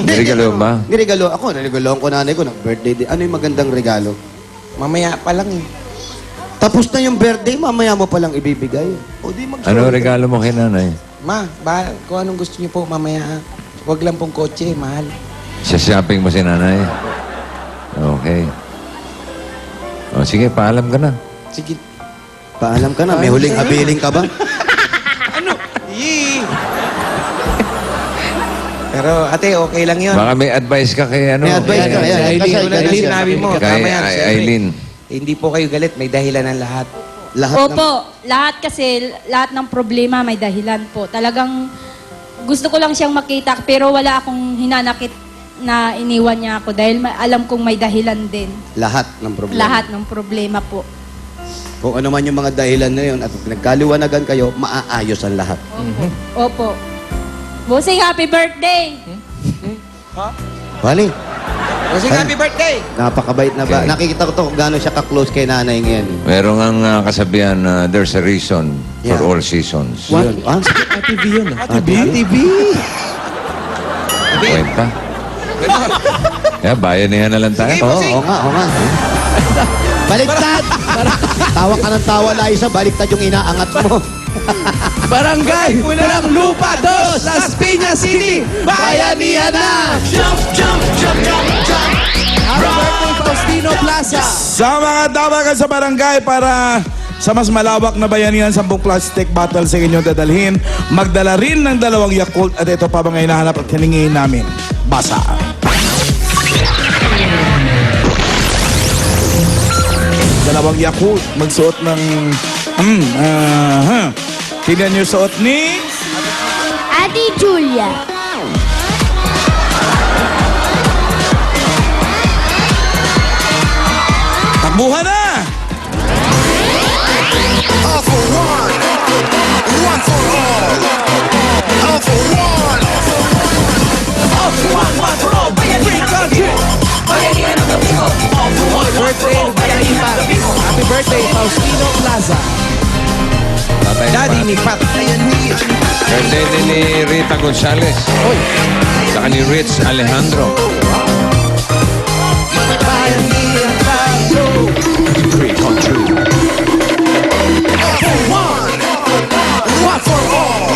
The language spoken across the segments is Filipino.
Regalo ba? Niregalo ako. Niregaloan ko nanay ko ng birthday din. Ano yung magandang regalo? Mamaya pa lang eh. Tapos na yung birthday, mamaya mo palang ibibigay. O di mag Ano regalo mo kay nanay? Ma, kung anong gusto niyo po mamaya. Huwag lang pong kotse, mahal. Sa shopping mo si nanay? Okay. O sige, paalam ka na. Sige. Paalam ka na, may huling habiling ka ba? Ano? Yee! Pero ate, okay lang yun. Baka may advice ka kay ano? May advice ka, kay- ayan. Aileen, Kasi tulad ganun ng siya. sinabi mo, Kay tama yan. siyempre. Aileen. Hindi po kayo galit, may dahilan ng lahat. Lahat Opo, lahat kasi, lahat ng problema may dahilan po. Talagang gusto ko lang siyang makita pero wala akong hinanakit na iniwan niya ako dahil alam kong may dahilan din. Lahat ng problema. Lahat ng problema po. Kung ano man yung mga dahilan na yun at nagkaliwanagan kayo, maaayos ang lahat. Opo. Bossing, happy birthday! Bali, Kasi happy birthday! napakabait na ba? Okay. Nakikita ko to kung gaano siya ka-close kay nanay ngayon. Meron ang kasabihan na there's a reason for Yeah. all seasons. Yun. Ah, ATV yun. ATV? ATV. Kwenta. Kaya bayanihan na lang tayo. oo nga, oo nga. Baliktad! Tawa ka ng tawa, Liza. Baliktad yung inaangat mo. Barangay Pulang Lupa 2, Las Piñas City, Bayanihan na! Happy birthday, Faustino Plaza! Sa mga tawagan sa barangay para sa mas malawak na bayanihan, 10 plastic bottle sa inyong dadalhin. Magdala rin ng 2 Yakult at ito pa mga hinahanap at hiningin namin. Basa. Dalawang Yakult. Magsuot ng... Tingnan niyo suot ni... Ate Julia. Takbuhan na! All for one, one for all. All for one. All for one, one for all. Birthday, Bayanihan. Happy birthday, Faustino Plaza! Tatay Daddy pa. ni Pat. Birthday din ni Rita Gonzalez. Saka ni Rich Alejandro. One for all.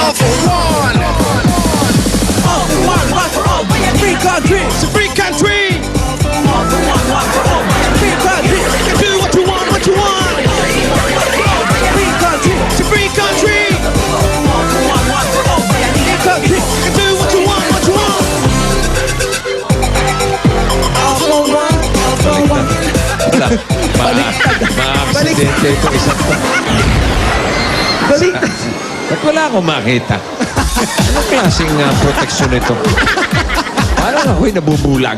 All for one. All for one, one for all. Free country. It's a free country. All for one, one for all. Free country. You can do what you want, what you want. Free country. It's a free country. All for one, one for all. Free country. You can do what you want, what you want. All for one, all for one. Ma-aksidente ito isang to. Ba't wala akong makita? Anong klaseng proteksyon ito? Parang ako'y nabubulag.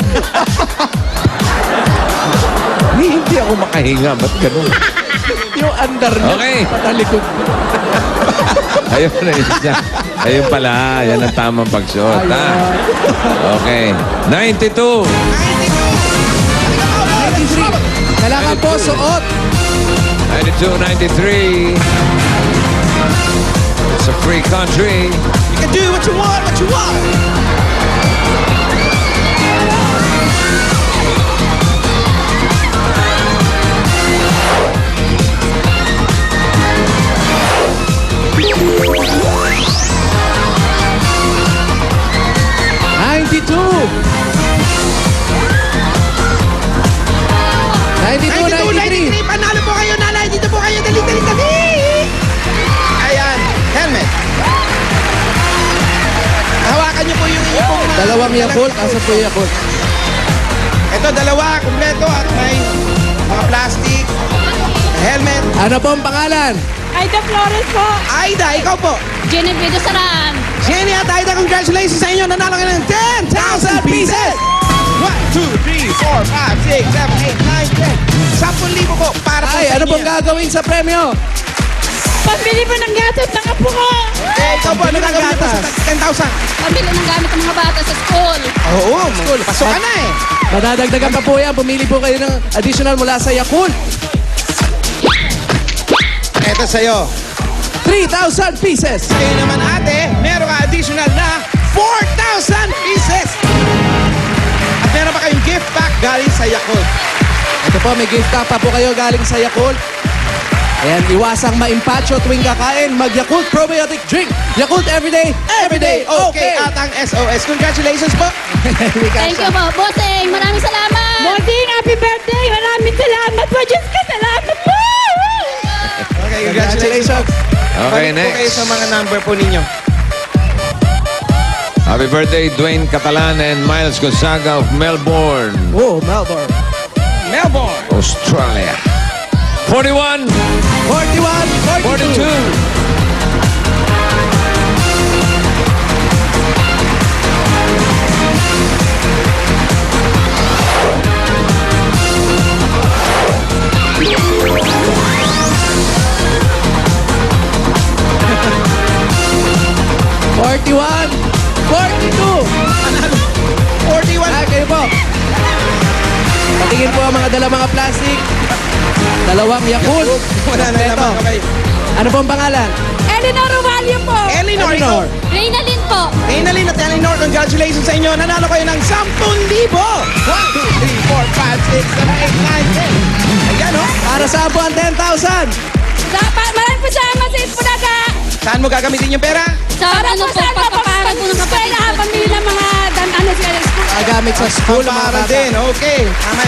Hindi ako makahinga. Ba't ganun? Yung under niya, Okay. patalikod. Ayun na yun siya. Ayun pala. Yan ang tamang pagsuot. Ha? Okay. 92. 93. Kailangan po suot. 92, 93. It's a free country. You can do what you want, what you want. Panalo po kayo, nanay. Dito po kayo. Dali, dali, dali. Ayan. Helmet. Hawakan niyo po yung inyong Dalawang Yakult. Asa po yung Yakult? Ito, dalawa. Kompleto at may mga plastic. Helmet. Ano po ang pangalan? Aida Flores po! Aida, ikaw po. Genevieve Saran! Jenny at Aida, congratulations sa inyo. Nanalo kayo ng 10,000 pieces. 1, 2, 3, 4, 5, 6, 7, 8, 9, 10. 10,000 po para po Ay, sa ano inyo. pong gagawin sa premyo? Pabili po ng gatas ng apo ko! Ikaw po, ano gagawin niyo po sa 10,000? Pabili ng gamit ng mga bata sa school! Oo, pasok ka na eh. Madadagdagan pa po yan. Pumili po kayo ng additional mula sa Yakult. Ito sa'yo. 3,000 pieces. Kayo naman ate, meron ka additional na 4,000 po, may gift pack pa po kayo galing sa Yakult. Ayan, iwasang maimpacho tuwing kakain. Mag-Yakult Probiotic Drink. Yakult Everyday, Everyday Okay, okay. at ang SOS. Congratulations po. Thank you po. Bossing, maraming salamat. Bossing, happy birthday! Maraming salamat po! Diyos ka, salamat po! Okay, congratulations. Okay, Balik po kayo next. sa mga number po ninyo. Happy birthday, Dwayne Catalan and Miles Gonzaga of Melbourne, Oh, Melbourne. Melbourne. Australia. 41, 41, 42. 42. Forty-one, 42. 41. Ah, kayo po. Patingin po ang mga dala mga plastic. Dalawang Yakult. Wala na naman kamay. Ano po ang pangalan? Eleanor Rovalio po! Eleanor, Eleanor. Reynalyn po. Reynalyn at Eleanor, congratulations sa inyo. Nanalo kayo ng 10,000. 1, 2, 3, 4, 5, 6, 7, 8, 9, 10. Ayan, oh. Para saan po ang 10,000? Maraming po salamat sa Ipunaga! Saan mo gagamitin yung pera? Sa ano po, pagpaparag po ng kapatid ko. Pamili ng mga Gamit sa school. mga Para bata. din, okay. Tama.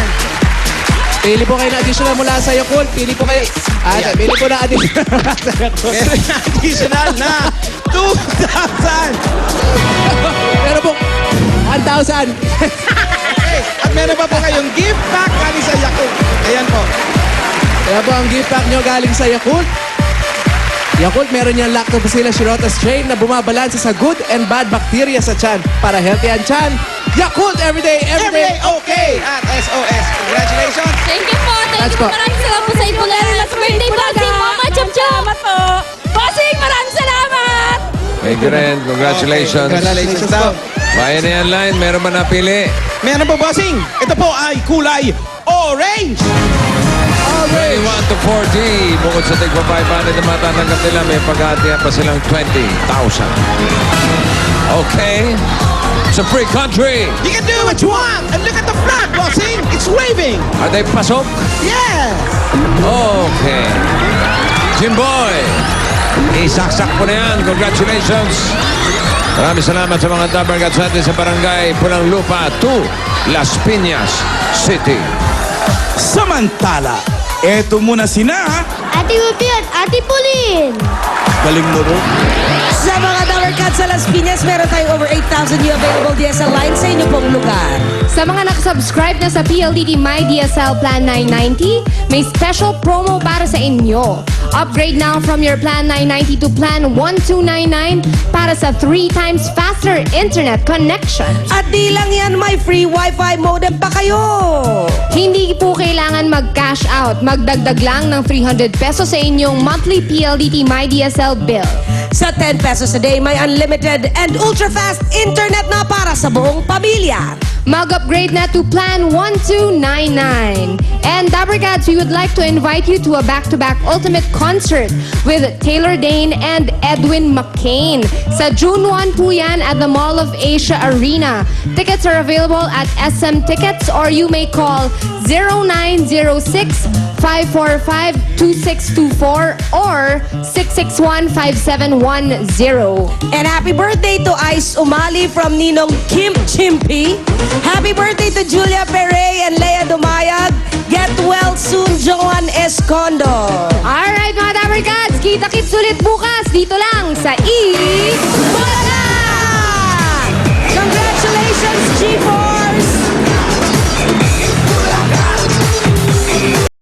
Pili po kayo na additional mula sa Yakult. Pili po kayo. Pili po na additional mula sa Yakult. Additional na 2,000. Meron po 1,000. Okay. At meron pa po kayong gift pack galing sa Yakult. Ayan po. Kaya po ang gift pack nyo galing sa Yakult. Yakult, meron niyang Lactobacillus shirota strain na bumabalansa sa good and bad bacteria sa tiyan. Para healthy ang tiyan, Yakult Everyday, Everyday. Everyday okay. At SOS. Congratulations. Thank you po. Thank That's you po. po. Maraming salamat po sa Ipunaga. Happy birthday, Bossing. Mama, chop chop. Salamat po! Bossing, maraming salamat! Thank you rin. Congratulations. Congratulations daw. Bayan na yan line. Meron ba napili? Meron po, bossing. Ito po ay kulay orange. 21 to 40. Bukod sa tigpa 500 na matatanggap nila, may pag-aatihan pa silang 20,000. Okay. It's a free country. You can do what you want. And look at the flag, bossing. It's waving. Are they pasok? Yeah. Okay. Jimboy. Isaksak po na yan. Congratulations. Maraming salamat sa mga Dabargats natin sa Barangay Pulang Lupa 2, Las Piñas City. Samantala, eto muna sina. Ate Upi at Ate Pauline. Galing mo rin. Sa mga Tower Cats sa Las Piñas, meron tayong over 8,000 new available DSL lines sa inyo pong lugar. Sa mga nakasubscribe na sa PLDT My DSL Plan 990, may special promo para sa inyo. Upgrade now from your Plan 990 to Plan 1299 para sa 3 times faster internet connection. At di lang yan, may free Wi-Fi modem pa kayo. Hindi po kailangan mag-cash out. Magdagdag lang ng 300 pesos sa inyong monthly PLDT My DSL bill. Sa 10 pesos a day, may unlimited and ultra-fast internet na para sa buong pamilya. Mag-upgrade na to Plan 1299. And Dabarcats, we would like to invite you to a back-to-back ultimate concert with Taylor Dane and Edwin McCain. Sa June 1 po yan at the Mall of Asia Arena. Tickets are available at SM Tickets or you may call 0906-545-2624 or 661-5710. And happy birthday to Ice Umali from Ninong Kim Chimpy. Happy birthday to Julia Pere and Lea Dumayag. Get well soon, Joan Escondo. Alright mga Dabarcats, kita-kits ulit bukas dito lang sa